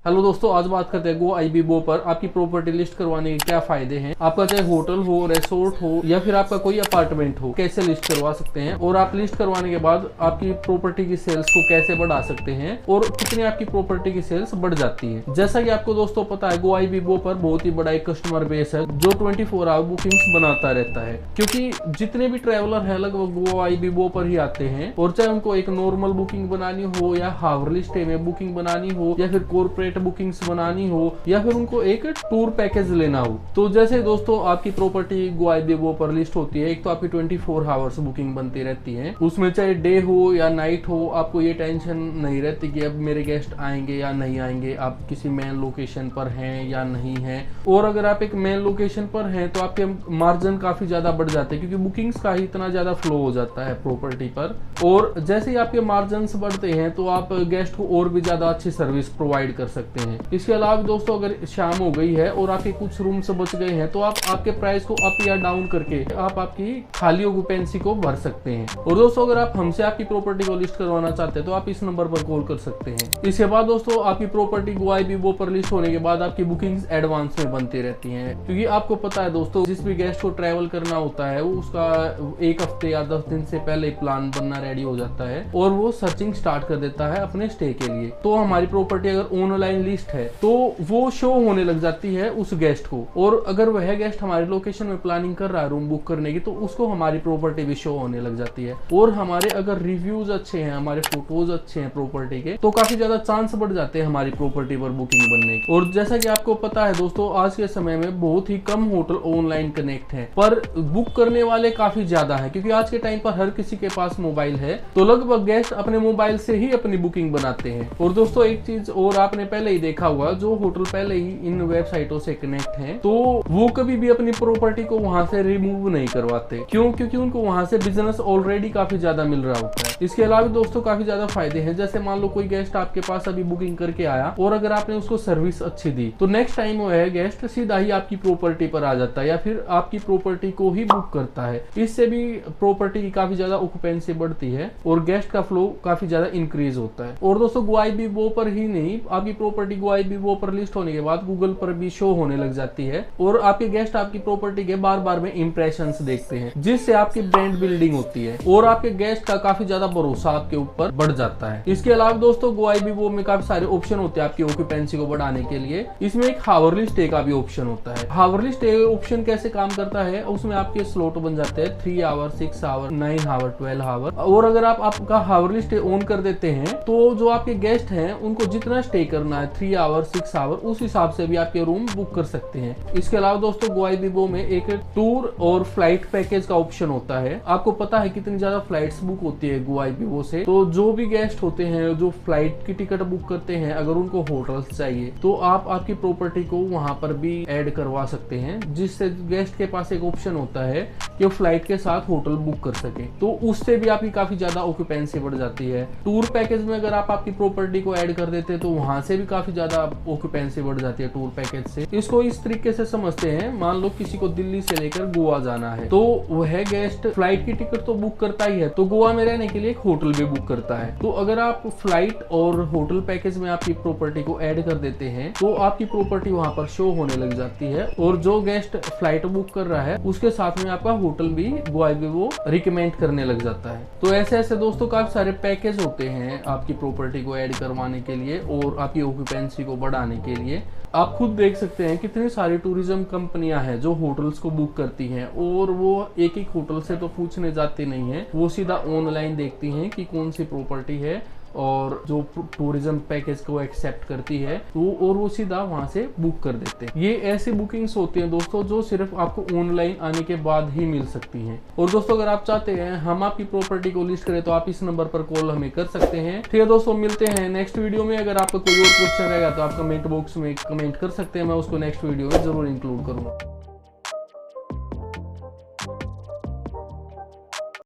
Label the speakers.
Speaker 1: Hello दोस्तों, आज बात करते हैं GoIbibo पर आपकी प्रॉपर्टी लिस्ट करवाने के क्या फायदे हैं। आपका चाहे होटल हो, रिसोर्ट हो या फिर आपका कोई अपार्टमेंट हो, कैसे लिस्ट करवा सकते हैं और आप लिस्ट करवाने के बाद आपकी प्रॉपर्टी की सेल्स को कैसे बढ़ा सकते हैं और कितनी आपकी प्रॉपर्टी की सेल्स बढ़ जाती है। जैसा कि आपको दोस्तों पता है, GoIbibo पर बहुत ही बड़ा एक कस्टमर बेस है जो 24 आवर बुकिंग्स बनाता रहता है, क्योंकि जितने भी ट्रेवलर है लगभग GoIbibo पर ही आते हैं। और चाहे उनको एक नॉर्मल बुकिंग बनानी हो या हावरली स्टे में बुकिंग बनानी हो या फिर कॉर्पोरेट बुकिंग्स बनानी हो या फिर उनको एक टूर पैकेज लेना हो, तो जैसे दोस्तों आपकी प्रॉपर्टी GoIbibo पर लिस्ट होती है, एक तो आपकी 24 आवर्स बुकिंग बनती रहती है, उसमें चाहे डे हो या नाइट हो, आपको ये टेंशन नहीं रहती कि अब मेरे गेस्ट आएंगे या नहीं आएंगे, आप किसी मेन लोकेशन पर हैं या नहीं हैं। और अगर आप एक मेन लोकेशन पर हैं तो आपके मार्जिन काफी ज्यादा बढ़ जाते हैं, क्योंकि बुकिंग्स का ही इतना ज्यादा फ्लो हो जाता है प्रॉपर्टी पर। और जैसे ही आपके मार्जिन बढ़ते हैं तो आप गेस्ट को और भी ज्यादा अच्छी सर्विस प्रोवाइड कर सकते हैं। इसके अलावा दोस्तों, अगर शाम हो गई है और आपके कुछ रूम्स बच गए हैं तो आप आपके प्राइस को अप या डाउन करके आप आपकी खाली ऑक्यूपेंसी को भर सकते हैं। और दोस्तों, अगर आप हमसे आपकी प्रॉपर्टी को लिस्ट करवाना चाहते हैं तो आप इस नंबर पर कॉल कर सकते हैं। इसके बाद दोस्तों, आपकी प्रॉपर्टी GoIbibo पर लिस्ट होने के बाद आपकी बुकिंग्स एडवांस में बनती रहती हैं, क्योंकि आपको पता है दोस्तों, जिस भी गेस्ट को ट्रैवल करना होता है वो उसका एक हफ्ते या 10 दिन से पहले प्लान बनना रेडी हो जाता है और वो सर्चिंग स्टार्ट कर देता है अपने स्टे के लिए। तो हमारी प्रॉपर्टी अगर ऑनलाइन लिस्ट है तो वो शो होने लग जाती है उस गेस्ट को, और अगर वह गेस्ट हमारी लोकेशन में प्लानिंग कर रहा है रूम बुक करने की तो उसको हमारी प्रॉपर्टी भी शो होने लग जाती है। और हमारे अगर रिव्यूज अच्छे हैं, हमारे फोटोज अच्छे हैं प्रॉपर्टी के, तो काफी ज्यादा चांस बढ़ जाते हैं हमारी प्रॉपर्टी पर बुकिंग बनने के। और जैसा कि आपको पता है दोस्तों, आज के समय में बहुत ही कम होटल ऑनलाइन कनेक्ट है, पर बुक करने वाले काफी ज्यादा है, क्योंकि आज के टाइम पर हर किसी के पास मोबाइल है, तो लगभग गेस्ट अपने मोबाइल से ही अपनी बुकिंग बनाते हैं। और दोस्तों, एक चीज और आपने पहले ही देखा हुआ, जो होटल पहले ही इन वेबसाइटों से कनेक्ट हैं तो वो कभी भी अपनी प्रॉपर्टी को वहां से रिमूव नहीं करवाते। क्यों? क्योंकि उनको वहां से बिजनेस ऑलरेडी काफी ज्यादा मिल रहा होता है। इसके अलावा दोस्तों काफी ज्यादा फायदे हैं, जैसे मान लो कोई गेस्ट आपके पास अभी बुकिंग करके आया और अगर आपने उसको सर्विस अच्छी दी तो नेक्स्ट टाइम वो है गेस्ट सीधा ही आपकी प्रॉपर्टी पर आ जाता है या फिर आपकी प्रॉपर्टी को ही बुक करता है। इससे भी प्रॉपर्टी की काफी ज्यादा ऑक्यूपेंसी बढ़ती है और गेस्ट का फ्लो काफी ज्यादा इंक्रीज होता है। और दोस्तों, GoIbibo पर ही नहीं, आपकी प्रॉपर्टी GoIbibo पर लिस्ट होने के बाद गूगल पर भी शो होने लग जाती है और आपके गेस्ट आपकी प्रॉपर्टी के बार बार में इंप्रेशंस देखते हैं, जिससे आपकी ब्रांड बिल्डिंग होती है और आपके गेस्ट का काफी ज्यादा भरोसा आपके ऊपर बढ़ जाता है। इसके अलावा दोस्तों, GoIbibo में काफी सारे ऑप्शन होते हैं आपकी ऑक्यूपेंसी को बढ़ाने के लिए। इसमें एक हावरली स्टे का भी ऑप्शन होता है। हावरली स्टे ऑप्शन कैसे काम करता है, उसमें आपके स्लॉट बन जाते हैं 3 आवर, 6 आवर, 9 आवर, 12 आवर। और अगर आप आपका हावरली स्टे ऑन कर देते हैं तो जो आपके गेस्ट हैं उनको जितना स्टे करना है 3 आवर, 6 आवर, उस हिसाब से भी आपके रूम बुक कर सकते हैं। इसके अलावा दोस्तों, GoIbibo में एक टूर और फ्लाइट पैकेज का ऑप्शन होता है। आपको पता है कितनी ज्यादा फ्लाइट्स बुक होती है GoIbibo से, तो जो भी गेस्ट होते हैं जो फ्लाइट की टिकट बुक करते हैं, अगर उनको होटल्स चाहिए तो आप आपकी प्रॉपर्टी को वहां पर भी ऐड करवा सकते हैं, जिससे गेस्ट के पास एक ऑप्शन होता है कि वो फ्लाइट के साथ होटल बुक कर सके, तो उससे भी आपकी काफी ज्यादा ऑक्यूपेंसी बढ़ जाती है। टूर पैकेज में अगर आप आपकी प्रॉपर्टी को ऐड कर देते हैं तो वहां से भी काफी ज्यादा ऑक्यूपेंसी बढ़ जाती है टूर पैकेज से। इसको इस तरीके से समझते हैं, मान लो किसी को दिल्ली से लेकर गोवा जाना है तो वह गेस्ट फ्लाइट की टिकट तो बुक करता ही है, तो गोवा में रहने के लिए एक होटल भी बुक करता है। तो अगर आप फ्लाइट और होटल पैकेज में आपकी प्रॉपर्टी को ऐड कर देते हैं तो आपकी प्रॉपर्टी वहां पर शो होने लग जाती है और जो गेस्ट फ्लाइट बुक कर रहा है उसके साथ में आपका होटल भी GoIbibo रिकमेंड करने लग जाता है। तो ऐसे ऐसे दोस्तों काफी सारे पैकेज होते हैं आपकी प्रॉपर्टी को ऐड करवाने के लिए और आपकी ऑक्यूपेंसी को बढ़ाने के लिए। आप खुद देख सकते हैं कितनी सारी टूरिज्म कंपनियां हैं जो होटल्स को बुक करती हैं और वो एक एक होटल से तो पूछने जाते नहीं हैं, वो सीधा ऑनलाइन देखती हैं कि कौन सी प्रॉपर्टी है और जो टूरिज्म पैकेज को एक्सेप्ट करती है वो सीधा वहां से बुक कर देते हैं। ये ऐसी बुकिंग्स होती हैं दोस्तों जो सिर्फ आपको ऑनलाइन आने के बाद ही मिल सकती हैं। और दोस्तों, अगर आप चाहते हैं हम आपकी प्रॉपर्टी को लिस्ट करें तो आप इस नंबर पर कॉल हमें कर सकते हैं। ठीक है दोस्तों, मिलते हैं नेक्स्ट वीडियो में। अगर आपका कोई और क्वेश्चन रहेगा तो आप कमेंट बॉक्स में कमेंट कर सकते हैं, मैं उसको नेक्स्ट वीडियो में जरूर इंक्लूड करूंगा।